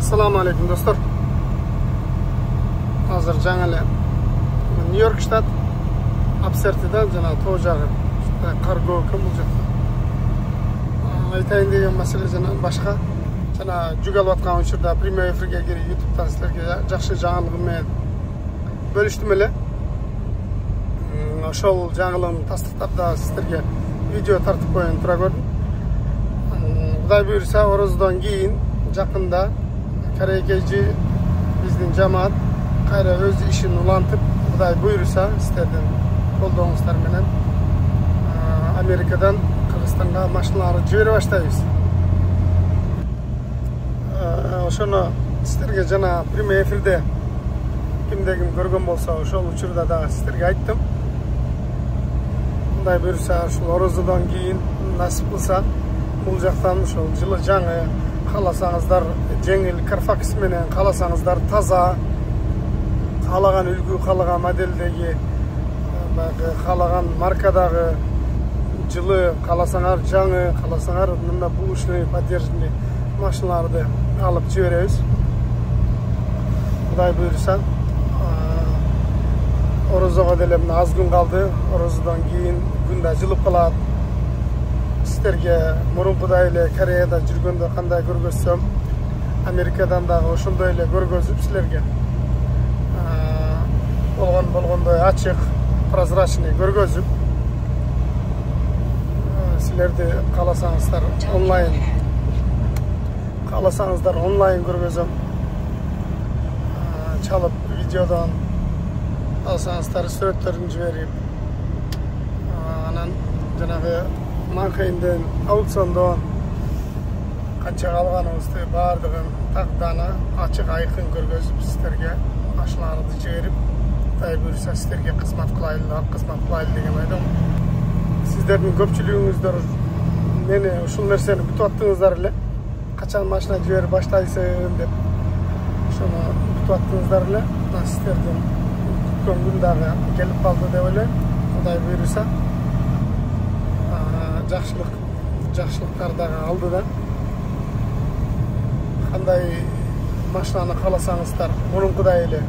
Assalomu alaykum do'stlar. Hozir жаңа эле Нью-Йорк штат Апсертида жана тоо жагы кар көп бул жакта. Айтайын деген маселе жана башка жана жүк алып аткан учурда прямой эфирге кирип YouTube'дан силерге жакшы жаңылыгым менен бөлүштүм эле. Ошол жаңылыгым тастыктап силерге видео тартып коюн тура көрдүм. Кудай буйрса орозодон кийин жакында Карайкежи биздин жамаат кайра өз ишин улантып, Кудай буйрса силердин колдооңуздар менен Америкадан Кыргызстанга машиналарды жибере баштайбыз. Ошону силерге жана прямой эфирде кимде ким көргөн болсо, ошол учурда да силерге айттым. Кудай буйрса ушул орозодон кийин насип кылса, бул жактан ошол жылы жаңы кааласаңыздар жеңил Carfax менен, кааласаңыздар таза, каалаган үлгү, каалаган моделдеги, баягы каалаган маркадагы жылы, кааласаңар жаңы, кааласаңар мында булушный, поддержанный машиналарды алып жиберебиз. Кудай буйрса, орозого деле мына аз күн калды. Орозодон кийин күн да жылып калат. Силерге мурункудай эле Кореяда жүргөндө кандай көргөзсөм, Америкадан дагы ошондой эле көргөзүп силерге болгондой ачык, прозрачный көргөзүп, силерди кааласаңыздар онлайн көргөзөм. Чалып видеодон алсаңыздар сүрөттөрүн жиберип, анан жанагы Манхеймден, аукциондон канча калганыбызды баардыгын тагдана ачык айкын көргөзүп силерге машиналарды жиберип, Кудай буйрса силерге кызмат кылайлы деген ойдом. Сиздердин көпчүлүгүңүздөр мени ушул нерсени күтүп аттыңыздар эле. Качан машина жиберип баштайсың деп ошону күтүп аттыңыздар эле. Сиздердин күткөн күн дагы келип калды деп ойлойм. Кудай буйрса жакшылыктар дагы алдыда. Кандай машинаны кааласаңыздар, мурункудай эле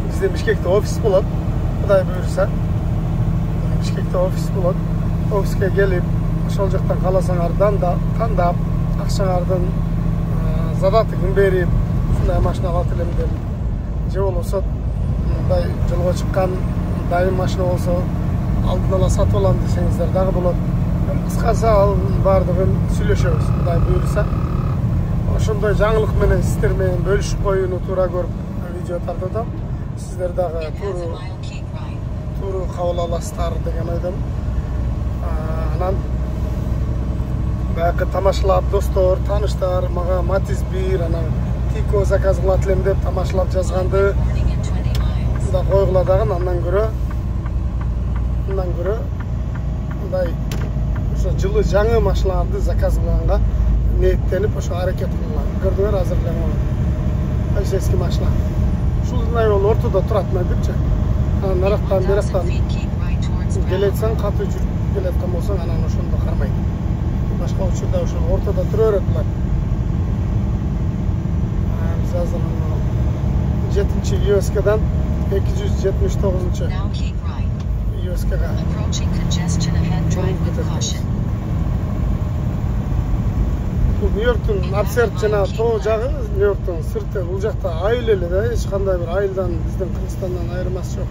бизде Бишкекте офис болот. Кудай буйрса Бишкекте офис болот. Офиске келип, ошол жактан кааласаңардан да тандап, акчаңардын задатыгын берип, ушундай машина алат элем деп, же болбосо мындай жолго чыккан дайым машина болсо алдын ала сатып алам десеңиздер дагы болот. Кыскасы ал баардыгын сүйлөшөбүз. Кудай буйрса ошондой жаңылык менен сиздер менен бөлүшүп коюуну туура көрүп видео тартатам. Сиздер дагы тууру кабыл аласыздар деген ойдом. Анан баягы тамашалап достор, тааныштар мага Матиз 1, анан Тико заказ кылат элем деп тамашалап жазганды да койгула дагы. Андан көрө мындай ошо жылы жаңы машиналарды заказ кылганга ниеттенип ошо аракет кылган. Көрдүңөр азыр эле полицейский машина. Ушундай болуп ортодо турат көпчө. Анан нарактан берактан келетсең, катуу жүрүп келаткан болсоң, анан ошондо кармайт. Башка учурда ошо ортодо тура берет булар. Биз азыр 7-чи USK-дан 279-чу USK-га бул Нью-Йорктун Апсерт жана тоо жагы, Нью-Йорктун сырты, бул жакта айыл эле да, эч кандай бир айылдан биздин Кыргызстандан айырмасы жок.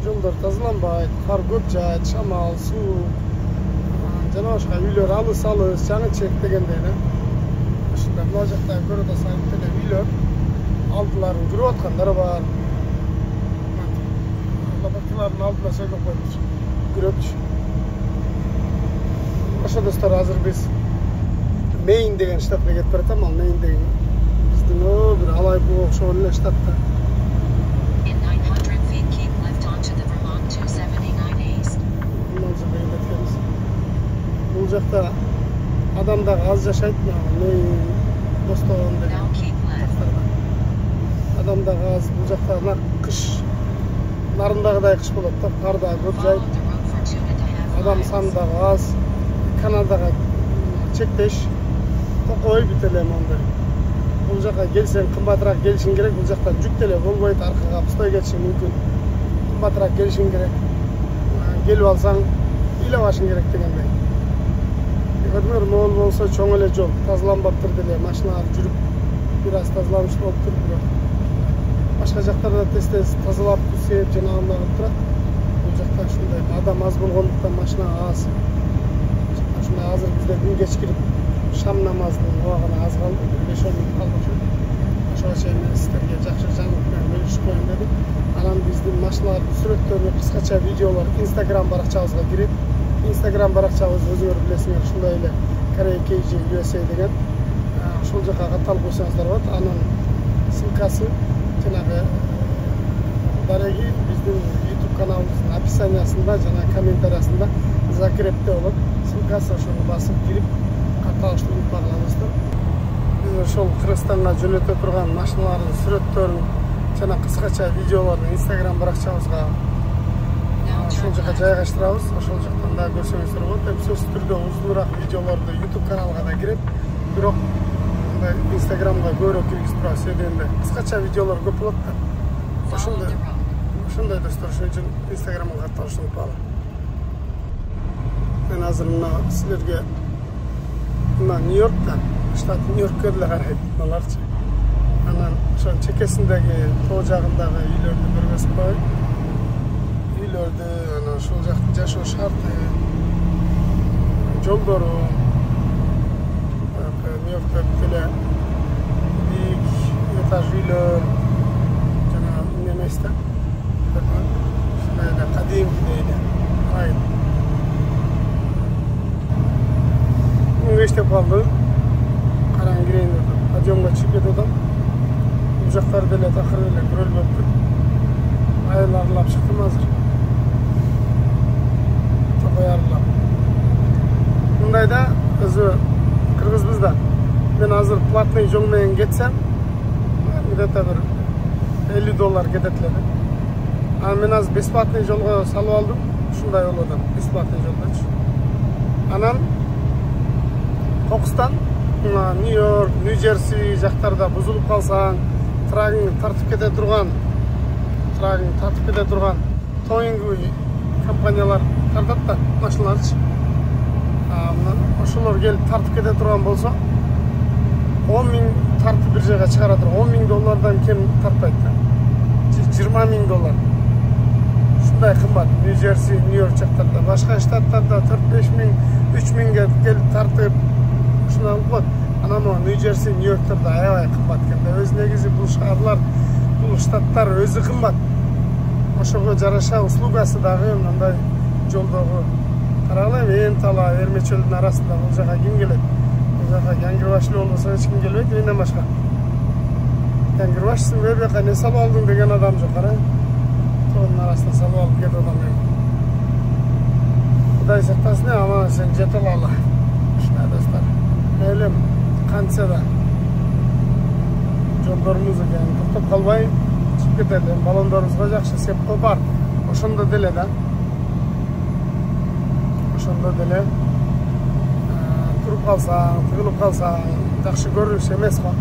Жолдор тазаланбайт, кар көп жаайт, шамал, суу, жана башка үйлөр алыс, жаңы чек дегендей да. Ушундай мына жакта көрөдө сайып эле үйлөр, алдыларын жүрүп аткандар бар. Лабактылардын алдына сөйлөп коюпчу, көрөпчү. Ошо достор, азыр биз Мейн деген штатка кетип баратам. Ал Мейн деген биздин бир алай бул окшогон эле штатта. Бул жакта адам дагы аз жашайт. Мейн, Бостон деген жактарда адам дагы аз. Бул жакта кыш нарындагыдай кыш болот да, кар да көп жайт. Адам саны дагы аз. Канадага чектеш токой бит эле мондай. Бул бул жака келсең кымбатыраак келишиң керек. Бул жактан жүк деле болбойт, аркага пустой кетишиң мүмкүн. Кымбатыраак келишиң керек. Келип алсаң ыйлабашың керек дегендей. Көрдүңөр, могул болсо чоң эле жол, тазаланбаптыр деле, машиналар жүрүп бир аз тазаланыш болуптур, бирок башка жактарда тез-тез тазалап, сээп жанагындай кылып турат. Бул жакта ушундай адам аз болгондуктан машина аз. Ушундай азыр бизде күн кечкирип шам намазынын убагына аз калды, 5-10 мүнөт калды ошол. Ошого чейин мен сиздерге жакшы жаңылык менен бөлүшүп коеюн дедим. Анан биздин машиналардын сүрөттөрү, кыскача видеолор Instagram баракчабызга кирип, Instagram баракчабыз өзүңөр билесиңер, ушундай эле Korea KG USA деген. Ошол жака катталып койсоңуздар болот. Анын ссылкасы жанагы дареги биздин YouTube каналыбыздын описаниясында жана комментариясында закрепте болот. Ссылкасы ошону басып кирип катталышты унутпагылаңыздар. Биз ошол Кыргызстанга жөнөтө турган машиналардын сүрөттөрүн жана кыскача видеолорду Instagram баракчабызга ошол жака жайгаштырабыз. Ошол жактан да көрсөңүздөр болот. Сөзсүз түрдө узунураак видеолорду YouTube каналга да кирип, бирок мындай Instagramга көбүрөөк киргизип турабыз. Себеби кыскача видеолор көп болот да. Ошондой достор, ошон үчүн Instagramга катталышты унутпагыла. Мен азыр мына силерге мына Нью-Йоркта, штат Нью-Йоркко деле карайт мыналарчы. Анан ошонун чекесиндеги тоо жагындагы үйлөрдү көргөзүп коеюн. Үйлөрдү, анан ошол жактын жашоо шарты, жолдору, Нью-Йоркто деле бийик этаж үйлөр жана эмне эмес да. Ушундай эле кадимкидей эле. Эштеп калды. Караң кирейин деп. Подъемга чыгып кетип атам. Бул жактар деле такыр эле көрөлбөптүр. Айыл аралап чыктым азыр. Чокой аралап. Мындайда өзү кыргызбыз да. Мен азыр платный жол менен кетсем, где-то бир $50 кетет эле. А мен азыр бесплатный жолго салып алдым. Ушундай болуп атат, бесплатный жолдочу. Анан Кокустан, Нью-Йорк, Нью-Джерси жактарда бузулуп калсаң, трагың тартып кете турган тowing компаниялар тартат да машиналарчы. Ошолор келип тартып кете турган болсо, 10 000 тартып бир жайга чыгара туруп, $10,000 кем тартпайт да. $20,000. Ушундай кымбат Нью-Джерси, Нью-Йорк жактарда, башка штаттарда 4-5 000, 3 000ге келип тартып ушундай болот. Анан могу Нью-Джерси, Нью-Йорктордо аябай кымбат экен да. Өз негизи бул шаарлар, бул штаттар өзү кымбат. Ошого жараша услугасы дагы мындай жолдогу. Карагыла, ээн тала Эрмечөлдүн арасында бул жака ким келет? Бул жака Яңгырбаш эле болбосо эч ким келбейт, менден башка. Яңгырбашсың бе бияка не салып алдың деген адам жок, кара. Тоонун арасына салып алып кетип атам мен. Кудай сактасын, аман сен жете алалы. Ушундай достор. Мейлим кантса да жолдорубуз экен токтоп калбай чыгып кетели. Баллондорубузга жакшы сепко бар. Ошондо деле да. Ошондо деле туруп калсаң, тыгылып калсаң жакшы көрүнүш эмес го.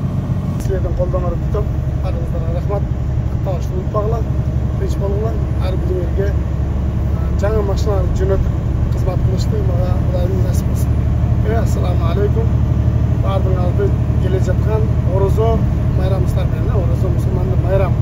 Силердин колдооңорду күтөм. Баарыңыздарга рахмат. Катталышты унутпагыла. Тынч болгула. Ар бириңерге жаңы машиналарды жөнөтүп кызмат кылышты. Мага Кудайдын насип болсун. Ассаламу алейкум. Бардыңарды келе жаткан Орозо майрамыңыздар менен, Орозо мусулмандын майрамы.